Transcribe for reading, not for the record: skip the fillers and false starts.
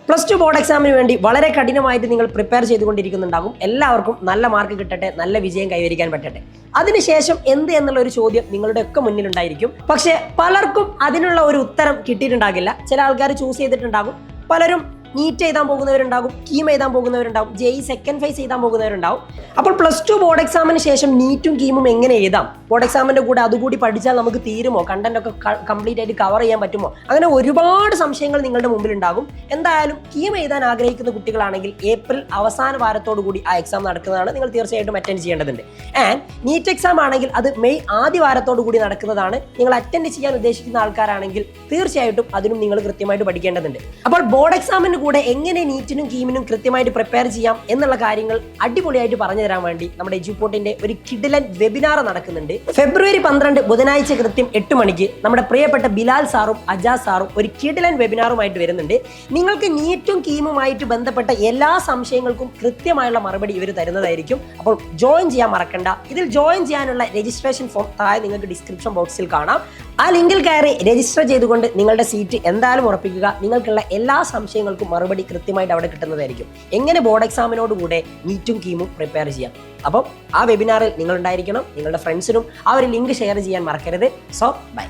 Plus two board എക്സാമിന് വേണ്ടി വളരെ കഠിനമായിട്ട് നിങ്ങൾ പ്രിപ്പയർ ചെയ്തുകൊണ്ടിരിക്കുന്നുണ്ടാകും. എല്ലാവർക്കും നല്ല മാർക്ക് കിട്ടട്ടെ, നല്ല വിജയം കൈവരിക്കാൻ പറ്റട്ടെ. അതിനുശേഷം എന്ത് എന്നുള്ള ഒരു ചോദ്യം നിങ്ങളുടെ ഒക്കെ മുന്നിലുണ്ടായിരിക്കും. പക്ഷേ പലർക്കും അതിനുള്ള ഒരു ഉത്തരം കിട്ടിയിട്ടുണ്ടാകില്ല. ചില ആൾക്കാർ ചൂസ് ചെയ്തിട്ടുണ്ടാകും. പലരും നീറ്റ് എഴുതാൻ പോകുന്നവരുണ്ടാകും, കീം എഴുതാൻ പോകുന്നവരുണ്ടാകും, ജെഇ സെക്കൻഡ് ഫേസ് എഴുതാൻ പോകുന്നവരുണ്ടാവും. അപ്പോൾ പ്ലസ് ടു ബോർഡ് എക്സാമിന് ശേഷം നീറ്റും കീമും എങ്ങനെ എഴുതാം, ബോർഡ് എക്സാമിൻ്റെ കൂടെ അതുകൂടി പഠിച്ചാൽ നമുക്ക് തീരുമോ, കണ്ടന്റ് ഒക്കെ കംപ്ലീറ്റ് ആയിട്ട് കവർ ചെയ്യാൻ പറ്റുമോ, അങ്ങനെ ഒരുപാട് സംശയങ്ങൾ നിങ്ങളുടെ മുമ്പിലുണ്ടാകും. എന്തായാലും കീം എഴുതാൻ ആഗ്രഹിക്കുന്ന കുട്ടികളാണെങ്കിൽ ഏപ്രിൽ അവസാന വാരത്തോടു കൂടി ആ എക്സാം നടക്കുന്നതാണ്. നിങ്ങൾ തീർച്ചയായിട്ടും അറ്റൻഡ് ചെയ്യേണ്ടതുണ്ട്. ആൻഡ് നീറ്റ് എക്സാം ആണെങ്കിൽ അത് മെയ് ആദ്യ വാരത്തോടു കൂടി നടക്കുന്നതാണ്. നിങ്ങൾ അറ്റൻഡ് ചെയ്യാൻ ഉദ്ദേശിക്കുന്ന ആൾക്കാരാണെങ്കിൽ തീർച്ചയായിട്ടും അതിനും നിങ്ങൾ കൃത്യമായിട്ട് പഠിക്കേണ്ടതുണ്ട്. അപ്പോൾ ബോർഡ് എക്സാമിന് കൂടെ എങ്ങനെ നീറ്റിനും കീമിനും കൃത്യമായിട്ട് പ്രിപ്പയർ ചെയ്യാം എന്നുള്ള കാര്യങ്ങൾ അടിപൊളിയായിട്ട് പറഞ്ഞു തരാൻ വേണ്ടി നമ്മുടെ എജ്യൂപോർട്ടിന്റെ ഒരു കിഡിലൻ വെബിനാർ നടക്കുന്നുണ്ട്. ഫെബ്രുവരി 12 ബുധനാഴ്ച കൃത്യം 8 മണിക്ക് നമ്മുടെ പ്രിയപ്പെട്ട ബിലാൽ സാറും അജാസ് സാറും ഒരു കിഡിലൻ വെബിനാറുമായിട്ട് വരുന്നുണ്ട്. നിങ്ങൾക്ക് നീറ്റും കീമുമായിട്ട് ബന്ധപ്പെട്ട എല്ലാ സംശയങ്ങൾക്കും കൃത്യമായുള്ള മറുപടി ഇവർ തരുന്നതായിരിക്കും. അപ്പോൾ ജോയിൻ ചെയ്യാൻ മറക്കണ്ട. ഇതിൽ ജോയിൻ ചെയ്യാനുള്ള രജിസ്ട്രേഷൻ ഫോം താഴെ നിങ്ങൾക്ക് ഡിസ്ക്രിപ്ഷൻ ബോക്സിൽ കാണാം. ആ ലിങ്കിൽ കയറി രജിസ്റ്റർ ചെയ്തുകൊണ്ട് നിങ്ങളുടെ സീറ്റ് എന്തായാലും ഉറപ്പിക്കുക. നിങ്ങൾക്കുള്ള എല്ലാ സംശയങ്ങൾക്കും മറുപടി കൃത്യമായിട്ട് അവിടെ കിട്ടുന്നതായിരിക്കും. എങ്ങനെ ബോർഡ് എക്സാമിനോടുകൂടെ നീറ്റും കീമും പ്രിപ്പയർ ചെയ്യാം. അപ്പം ആ വെബിനാറിൽ നിങ്ങൾ ഉണ്ടായിരിക്കണം. നിങ്ങളുടെ ഫ്രണ്ട്സിനും ആ ഒരു ലിങ്ക് ഷെയർ ചെയ്യാൻ മറക്കരുത്. So by.